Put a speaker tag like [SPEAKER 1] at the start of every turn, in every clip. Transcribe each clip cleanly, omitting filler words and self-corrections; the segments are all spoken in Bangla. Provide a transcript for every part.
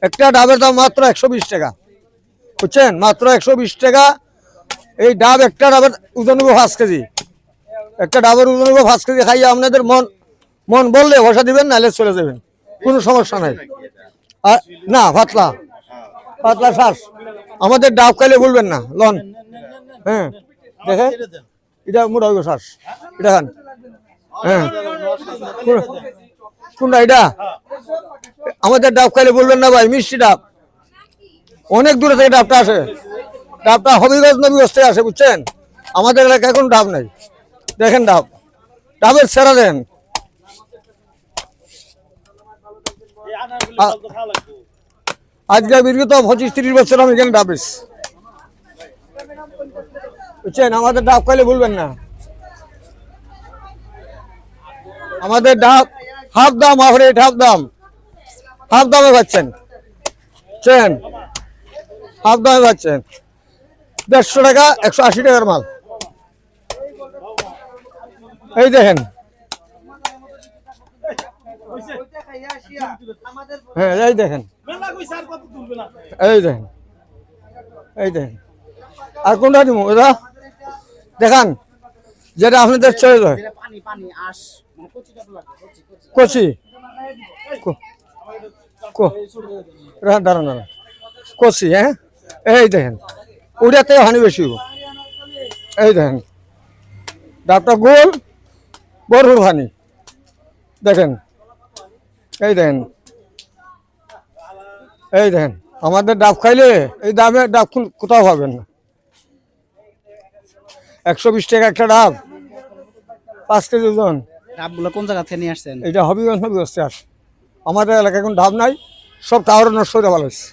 [SPEAKER 1] একটা ডাবের দাম মাত্র 120 টাকা, বুঝছেন? মাত্র 120 টাকা। এই ডাব, একটা ডাবের ওজন হবে 5 কেজি। একটা ডাবের ওজন হবে 5 কেজি। খাইয়ে আপনাদের মন বললে বসা দিবেন, নাহলে চলে যাবেন, কোনো সমস্যা নাই। আর না, পাতলা পাতলা শ্বাস। আমাদের ডাব খাইলে বলবেন না লন। হ্যাঁ দেখে, এটা মোটা হইব শ্বাস, এটা খান। হ্যাঁ কোনটা এটা? আমাদের ডাব খাইলে বলবেন না ভাই, মিষ্টি ডাব। অনেক দূরে থেকে ডাবটা আসে। ডাবটা হবিগঞ্জ নবীগঞ্জ থেকে আসে, বুঝছেন? আমাদের এলাকায় কোনো ডাব নাই। দেখেন ডাব, ডাবের সেরা দেন। আজকে বিগত 25-30 বছর আমি এখানে ডাব বেচছি, বুঝছেন? আমাদের ডাব খাইলে ভুলবেন না। আমাদের ডাব হাফ দাম, হাফ দামে পাচ্ছেন, বুঝছেন? হাফ দামে পাচ্ছেন। 150 টাকা, 180 টাকার মাল। এই দেখেন, হ্যাঁ এই দেখেন, এই দেখেন, এই দেখেন। আর কোনটা দিব এটা দেখান, যেটা আপনাদের চলে যায়। কচি দাঁড়ান দাঁড়ান, কচি। হ্যাঁ এই দেখেন, ওটাতে হানি বেশি। এই দেখেন ডাবটা গোল, বড় হানি। দেখেন, এই দেখেন, এই দেখেন। আমাদের ডাব খাইলে এই দামে ডাব কোথাও পাবেন না। 120 টাকা একটা ডাব, 5 কেজি ওজন।
[SPEAKER 2] ডাবগুলো কোন জায়গা থেকে নিয়ে আসছেন?
[SPEAKER 1] এটা হবিগঞ্জ আসে। আমাদের এলাকায় কোনো ডাব নাই, সব টাওয়ার নষ্ট হয়ে ভালো হচ্ছে,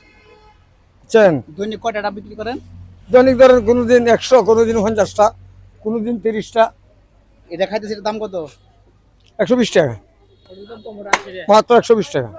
[SPEAKER 1] বুঝছেন?
[SPEAKER 2] দৈনিক কয়টা ডাব বিক্রি করেন?
[SPEAKER 1] দৈনিক ধরেন কোনোদিন 100, কোনোদিন 50টা, কোনোদিন 30টা।
[SPEAKER 2] এটা খাইতে সেটার দাম কত?
[SPEAKER 1] 120 টাকা, মাত্র 120 টাকা।